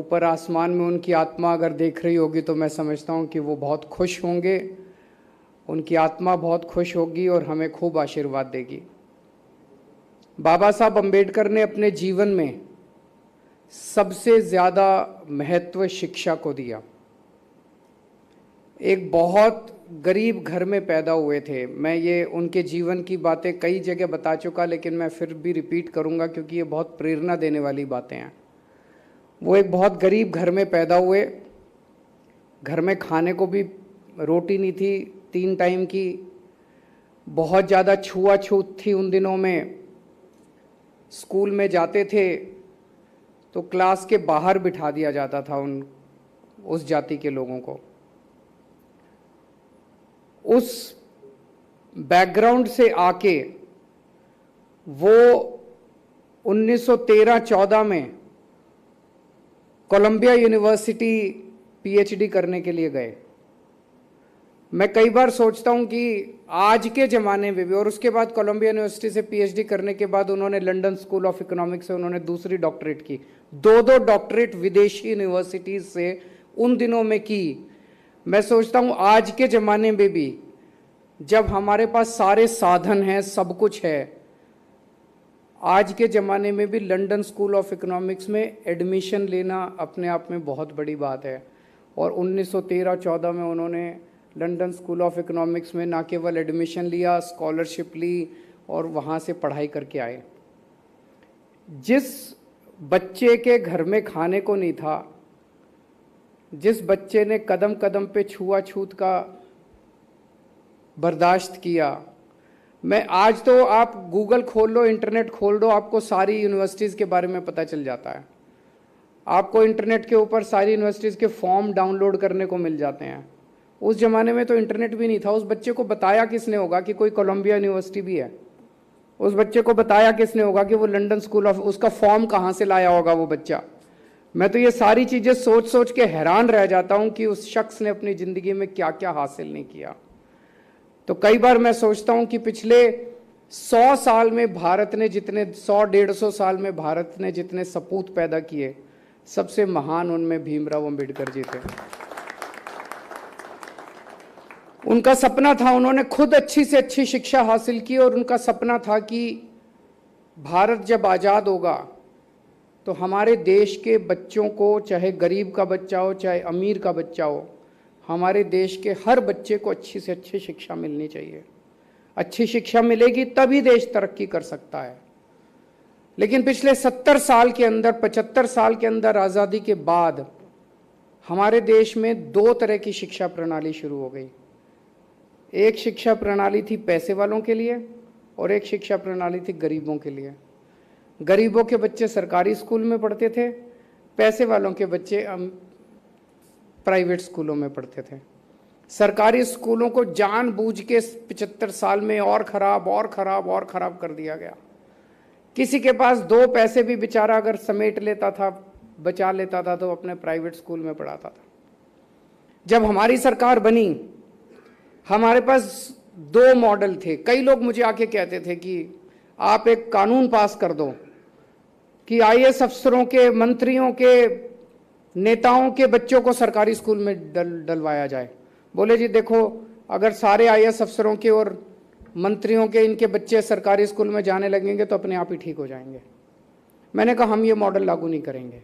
ऊपर आसमान में उनकी आत्मा अगर देख रही होगी तो मैं समझता हूँ कि वो बहुत खुश होंगे, उनकी आत्मा बहुत खुश होगी और हमें खूब आशीर्वाद देगी। बाबा साहब अम्बेडकर ने अपने जीवन में सबसे ज़्यादा महत्व शिक्षा को दिया। एक बहुत गरीब घर में पैदा हुए थे। मैं ये उनके जीवन की बातें कई जगह बता चुका, लेकिन मैं फिर भी रिपीट करूंगा क्योंकि ये बहुत प्रेरणा देने वाली बातें हैं। वो एक बहुत गरीब घर में पैदा हुए। घर में खाने को भी रोटी नहीं थी 3 टाइम की। बहुत ज़्यादा छुआछूत थी उन दिनों में। स्कूल में जाते थे तो क्लास के बाहर बिठा दिया जाता था उस जाति के लोगों को। उस बैकग्राउंड से आके वो 1913-14 में कोलंबिया यूनिवर्सिटी पीएचडी करने के लिए गए। मैं कई बार सोचता हूं कि आज के ज़माने में भी, और उसके बाद कोलंबिया यूनिवर्सिटी से पीएचडी करने के बाद उन्होंने लंदन स्कूल ऑफ इकोनॉमिक्स से उन्होंने दूसरी डॉक्टरेट की। 2 डॉक्टरेट विदेशी यूनिवर्सिटीज से उन दिनों में की। मैं सोचता हूं आज के ज़माने में भी जब हमारे पास सारे साधन हैं, सब कुछ है, आज के ज़माने में भी लंदन स्कूल ऑफ इकोनॉमिक्स में एडमिशन लेना अपने आप में बहुत बड़ी बात है। और 1913-14 में उन्होंने लंदन स्कूल ऑफ इकोनॉमिक्स में ना केवल एडमिशन लिया, स्कॉलरशिप ली और वहाँ से पढ़ाई करके आए। जिस बच्चे के घर में खाने को नहीं था, जिस बच्चे ने कदम कदम पे छुआछूत का बर्दाश्त किया, मैं आज तो आप गूगल खोल लो, इंटरनेट खोल दो, आपको सारी यूनिवर्सिटीज़ के बारे में पता चल जाता है। आपको इंटरनेट के ऊपर सारी यूनिवर्सिटीज़ के फॉर्म डाउनलोड करने को मिल जाते हैं। उस ज़माने में तो इंटरनेट भी नहीं था। उस बच्चे को बताया किसने होगा कि कोई कोलंबिया यूनिवर्सिटी भी है? उस बच्चे को बताया किसने होगा कि वो लंदन स्कूल ऑफ, उसका फॉर्म कहाँ से लाया होगा वो बच्चा? मैं तो ये सारी चीज़ें सोच सोच के हैरान रह जाता हूँ कि उस शख्स ने अपनी ज़िंदगी में क्या क्या हासिल नहीं किया। तो कई बार मैं सोचता हूँ कि पिछले 100 साल में भारत ने जितने 100-150 साल में भारत ने जितने सपूत पैदा किए, सबसे महान उनमें भीमराव अंबेडकर जी थे। उनका सपना था, उन्होंने खुद अच्छी से अच्छी शिक्षा हासिल की और उनका सपना था कि भारत जब आज़ाद होगा तो हमारे देश के बच्चों को, चाहे गरीब का बच्चा हो चाहे अमीर का बच्चा हो, हमारे देश के हर बच्चे को अच्छी से अच्छी शिक्षा मिलनी चाहिए। अच्छी शिक्षा मिलेगी तभी देश तरक्की कर सकता है। लेकिन पिछले 70 साल के अंदर, 75 साल के अंदर आज़ादी के बाद हमारे देश में 2 तरह की शिक्षा प्रणाली शुरू हो गई। एक शिक्षा प्रणाली थी पैसे वालों के लिए और एक शिक्षा प्रणाली थी गरीबों के लिए। गरीबों के बच्चे सरकारी स्कूल में पढ़ते थे, पैसे वालों के बच्चे प्राइवेट स्कूलों में पढ़ते थे। सरकारी स्कूलों को जानबूझ के 75 साल में और ख़राब और ख़राब और ख़राब कर दिया गया। किसी के पास 2 पैसे भी बेचारा अगर समेट लेता था, बचा लेता था, तो अपने प्राइवेट स्कूल में पढ़ाता था। जब हमारी सरकार बनी, हमारे पास 2 मॉडल थे। कई लोग मुझे आके कहते थे कि आप एक कानून पास कर दो कि आईएएस अफसरों के, मंत्रियों के, नेताओं के बच्चों को सरकारी स्कूल में डलवाया जाए। बोले जी देखो, अगर सारे आईएएस अफसरों के और मंत्रियों के इनके बच्चे सरकारी स्कूल में जाने लगेंगे तो अपने आप ही ठीक हो जाएंगे। मैंने कहा हम ये मॉडल लागू नहीं करेंगे,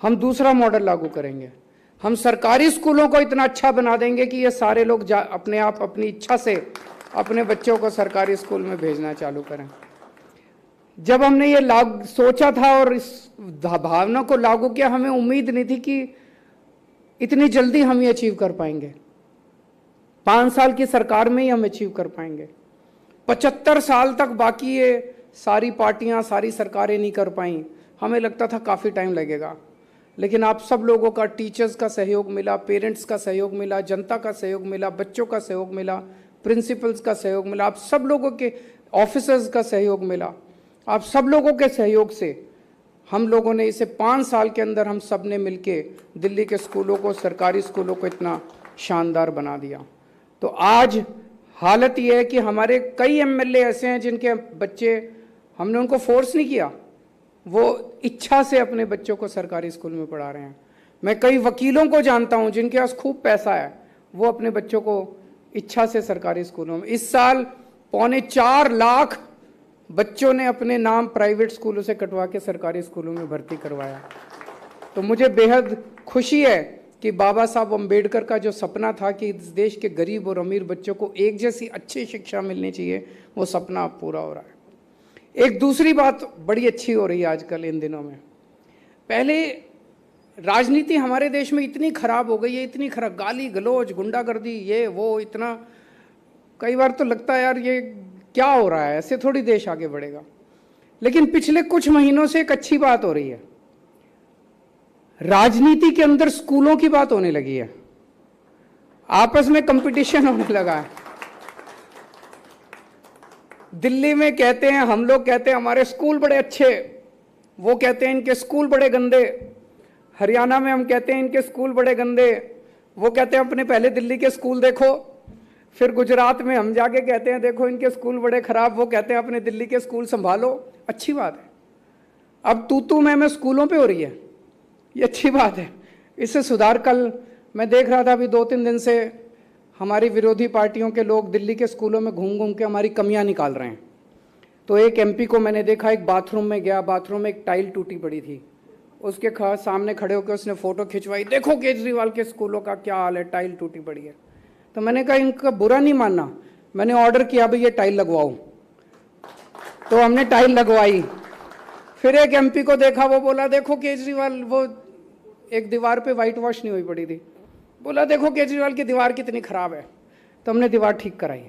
हम दूसरा मॉडल लागू करेंगे। हम सरकारी स्कूलों को इतना अच्छा बना देंगे कि ये सारे लोग अपने आप अपनी इच्छा से अपने बच्चों को सरकारी स्कूल में भेजना चालू करें। जब हमने ये सोचा था और इस भावना को लागू किया, हमें उम्मीद नहीं थी कि इतनी जल्दी हम ये अचीव कर पाएंगे। 5 साल की सरकार में ही हम अचीव कर पाएंगे। 75 साल तक बाकी ये सारी पार्टियां, सारी सरकारें नहीं कर पाई। हमें लगता था काफ़ी टाइम लगेगा, लेकिन आप सब लोगों का, टीचर्स का सहयोग मिला, पेरेंट्स का सहयोग मिला, जनता का सहयोग मिला, बच्चों का सहयोग मिला, प्रिंसिपल्स का सहयोग मिला, आप सब लोगों के, ऑफिसर्स का सहयोग मिला। आप सब लोगों के सहयोग से हम लोगों ने इसे 5 साल के अंदर हम सब ने मिलके दिल्ली के स्कूलों को, सरकारी स्कूलों को इतना शानदार बना दिया। तो आज हालत यह है कि हमारे कई एमएलए ऐसे हैं जिनके बच्चे, हमने उनको फोर्स नहीं किया, वो इच्छा से अपने बच्चों को सरकारी स्कूल में पढ़ा रहे हैं। मैं कई वकीलों को जानता हूं जिनके पास खूब पैसा है, वो अपने बच्चों को इच्छा से सरकारी स्कूलों में, इस साल 4.25 लाख बच्चों ने अपने नाम प्राइवेट स्कूलों से कटवा के सरकारी स्कूलों में भर्ती करवाया। तो मुझे बेहद खुशी है कि बाबा साहब अम्बेडकर का जो सपना था कि इस देश के गरीब और अमीर बच्चों को एक जैसी अच्छी शिक्षा मिलनी चाहिए, वो सपना अब पूरा हो रहा है। एक दूसरी बात बड़ी अच्छी हो रही है आजकल इन दिनों में। पहले राजनीति हमारे देश में इतनी खराब हो गई है, इतनी खराब, गाली गलौज, गुंडागर्दी, ये वो, इतना, कई बार तो लगता है यार ये क्या हो रहा है, ऐसे थोड़ी देश आगे बढ़ेगा। लेकिन पिछले कुछ महीनों से एक अच्छी बात हो रही है, राजनीति के अंदर स्कूलों की बात होने लगी है, आपस में कंपटीशन होने लगा है। दिल्ली में कहते हैं, हम लोग कहते हैं हमारे स्कूल बड़े अच्छे, वो कहते हैं इनके स्कूल बड़े गंदे। हरियाणा में हम कहते हैं इनके स्कूल बड़े गंदे, वो कहते हैं अपने पहले दिल्ली के स्कूल देखो। फिर गुजरात में हम जाके कहते हैं देखो इनके स्कूल बड़े खराब, वो कहते हैं अपने दिल्ली के स्कूल संभालो। अच्छी बात है, अब तू मैं स्कूलों पे हो रही है, ये अच्छी बात है, इससे सुधार। कल मैं देख रहा था, अभी 2-3 दिन से हमारी विरोधी पार्टियों के लोग दिल्ली के स्कूलों में घूम घूम के हमारी कमियां निकाल रहे हैं। तो एक एमपी को मैंने देखा, एक बाथरूम में गया, बाथरूम में एक टाइल टूटी पड़ी थी, उसके सामने खड़े होकर उसने फोटो खिंचवाई, देखो केजरीवाल के स्कूलों का क्या हाल है, टाइल टूटी पड़ी है। तो मैंने कहा इनका बुरा नहीं मानना, मैंने ऑर्डर किया भाई ये टाइल लगवाओ, तो हमने टाइल लगवाई। फिर एक एमपी को देखा, वो बोला देखो केजरीवाल, वो एक दीवार पे वाइट वॉश नहीं हुई पड़ी थी, बोला देखो केजरीवाल की दीवार कितनी खराब है, तो हमने दीवार ठीक कराई।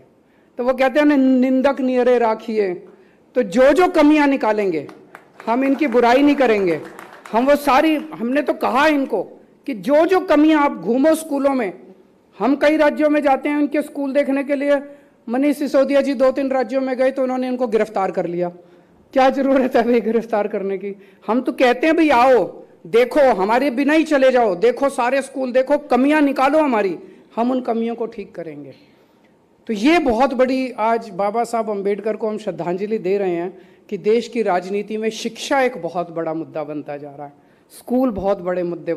तो वो कहते हैं निंदक नियरे राखिए, तो जो जो कमियां निकालेंगे, हम इनकी बुराई नहीं करेंगे, हम वो सारी, हमने तो कहा इनको कि जो जो कमियां, आप घूमो स्कूलों में, हम कई राज्यों में जाते हैं उनके स्कूल देखने के लिए। मनीष सिसोदिया जी 2-3 राज्यों में गए तो उन्होंने इनको गिरफ्तार कर लिया, क्या जरूरत है भाई गिरफ्तार करने की। हम तो कहते हैं भाई आओ देखो, हमारे बिना ही चले जाओ, देखो सारे स्कूल देखो, कमियां निकालो हमारी, हम उन कमियों को ठीक करेंगे। तो ये बहुत बड़ी आज बाबा साहब अम्बेडकर को हम श्रद्धांजलि दे रहे हैं कि देश की राजनीति में शिक्षा एक बहुत बड़ा मुद्दा बनता जा रहा है, स्कूल बहुत बड़ा मुद्दा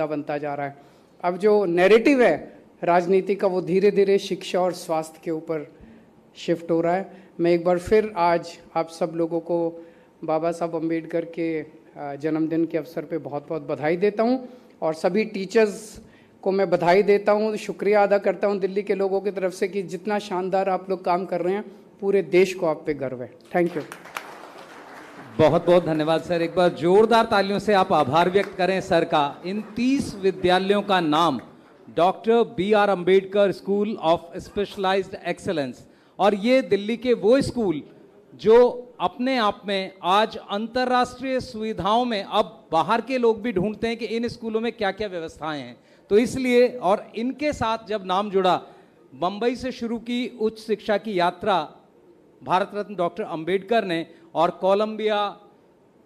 बनता जा रहा है। अब जो नैरेटिव है राजनीति का, वो धीरे धीरे शिक्षा और स्वास्थ्य के ऊपर शिफ्ट हो रहा है। मैं एक बार फिर आज आप सब लोगों को बाबा साहब अम्बेडकर के जन्मदिन के अवसर पे बहुत बहुत बधाई देता हूँ, और सभी टीचर्स को मैं बधाई देता हूँ, शुक्रिया अदा करता हूँ दिल्ली के लोगों की तरफ से कि जितना शानदार आप लोग काम कर रहे हैं, पूरे देश को आप पे गर्व है। Thank you. बहुत बहुत धन्यवाद सर, एक बार जोरदार तालियों से आप आभार व्यक्त करें सर का। इन 30 विद्यालयों का नाम doctor B.R. Ambedkar school of specialised excellence, और ये दिल्ली के वो स्कूल जो अपने आप में आज अंतर्राष्ट्रीय सुविधाओं में, अब बाहर के लोग भी ढूंढते हैं कि इन स्कूलों में क्या क्या व्यवस्थाएं हैं, तो इसलिए, और इनके साथ जब नाम जुड़ा, बंबई से शुरू की उच्च शिक्षा की यात्रा भारत रत्न डॉक्टर अंबेडकर ने, और कोलंबिया,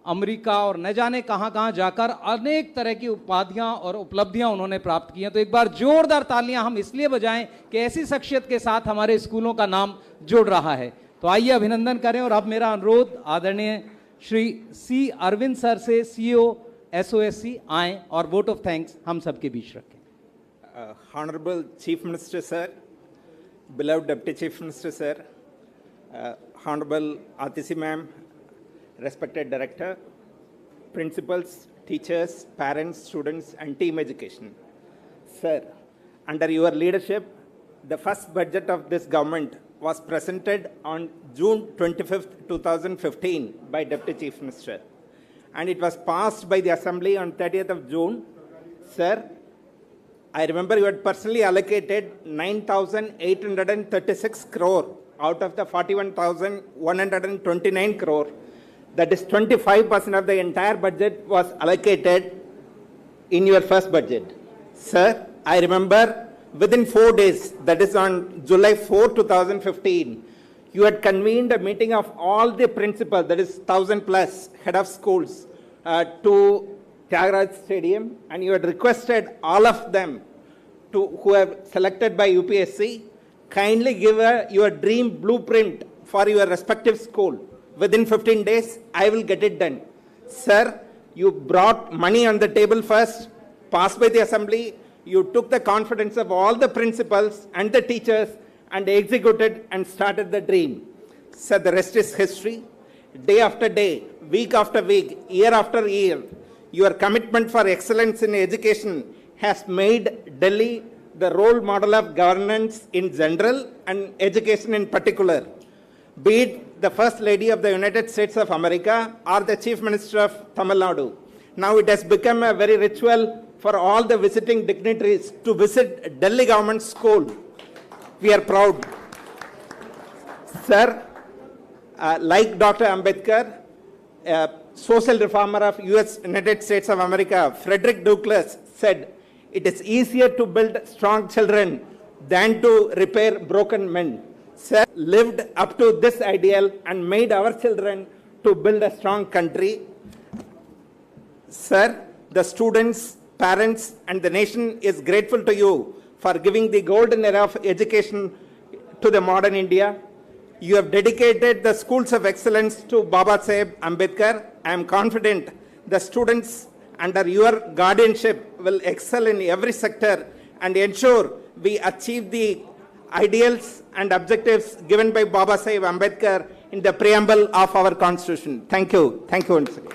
अमेरिका और न जाने कहां कहां जाकर अनेक तरह की उपाधियां और उपलब्धियां उन्होंने प्राप्त की हैं। तो एक बार जोरदार तालियां हम इसलिए बजाएं कि ऐसी शख्सियत के साथ हमारे स्कूलों का नाम जुड़ रहा है। तो आइए अभिनंदन करें, और अब मेरा अनुरोध आदरणीय श्री C. अरविंद सर से, CEO SOSC आए और वोट ऑफ थैंक्स हम सबके बीच रखें। Honorable Chief Minister Sir, beloved Deputy Chief Minister Sir, Honorable Atisi Ma'am, respected Director, Principals, Teachers, Parents, Students and Team Education. Sir, under your leadership, the first budget of this government was presented on June 25th, 2015 by Deputy Chief Minister, and it was passed by the Assembly on 30th of June. Sir, I remember you had personally allocated 9,836 crore out of the 41,129 crore. That is 25% of the entire budget was allocated in your first budget. Sir, I remember within 4 days, that is on July 4, 2015, you had convened a meeting of all the principals, that is 1,000 plus head of schools, to Tyagaraja Stadium, and you had requested all of them who have selected by UPSC, kindly give your dream blueprint for your respective school. within 15 days, I will get it done. Sir, you brought money on the table first, passed by the assembly, you took the confidence of all the principals and the teachers and executed and started the dream. Sir, the rest is history. Day after day, week after week, year after year, your commitment for excellence in education has made Delhi the role model of governance in general and education in particular. Be it the First Lady of the United States of America or the Chief Minister of Tamil Nadu. Now it has become a very ritual for all the visiting dignitaries to visit Delhi government school. We are proud. Sir, like Dr. Ambedkar, social reformer of United States of America, Frederick Douglass said, it is easier to build strong children than to repair broken men. Sir lived up to this ideal and made our children to build a strong country. Sir, the students, parents, and the nation is grateful to you for giving the golden era of education to the modern India. You have dedicated the schools of excellence to Baba Saheb Ambedkar. I am confident the students under your guardianship will excel in every sector and ensure we achieve the ideals and objectives given by Baba Saheb Ambedkar in the preamble of our constitution. Thank you. Thank you once again.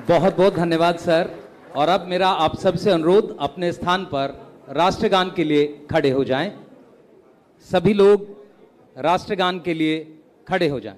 बहुत बहुत धन्यवाद sir. और अब मेरा आप सबसे अनुरोध, अपने स्थान पर राष्ट्रगान के लिए खड़े हो जाएं। सभी लोग राष्ट्रगान के लिए खड़े हो जाएं।